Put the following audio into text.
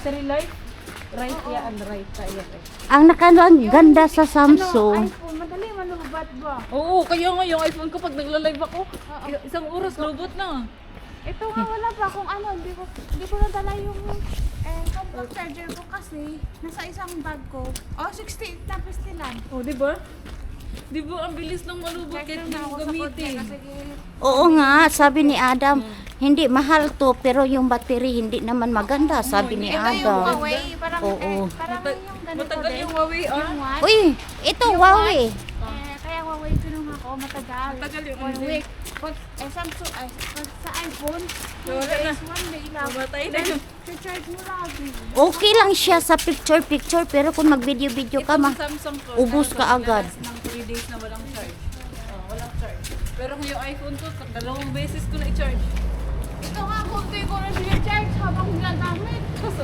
battery life. Right yan, right tayo. Ang nakalang ganda sa Samsung. iPhone, madali malubat ba? Oo, kaya nga yung iPhone ko pag nagla-live ako, isang oras lubot na. Ito nga wala pa kung ano, hindi ko nadala yung compact charger ko kasi nasa isang bag ko. Oh, 68 na pistilan. Oh, di ba? Di ba ang bilis ng malubot kahit hindi mo gamitin. Oo nga, sabi ni Adam, hindi mahal to pero yung battery hindi naman maganda, sabi ni Ito yung Adam. Huawei, parang, Oo. parang yung ganito Matagal din. yung Huawei, ah. Yung what? Uy, ito Huawei. Kaya Huawei kinuha ko, matagal. Matagal yung 1 week. Pag, Samsung, sa iPhone, Wala na. 1 day lang. Mamatay na yun. Charge mo lagi. Okay lang siya sa picture pero kung mag-video ka Ito sa Samsung ko, ubos ka agad. Ng 3 days na walang charge. Oh, walang charge. Pero yung iPhone ko, dalawang beses ko na i-charge. Ito nga, kunti ko na siya charge habang ginagamit. So,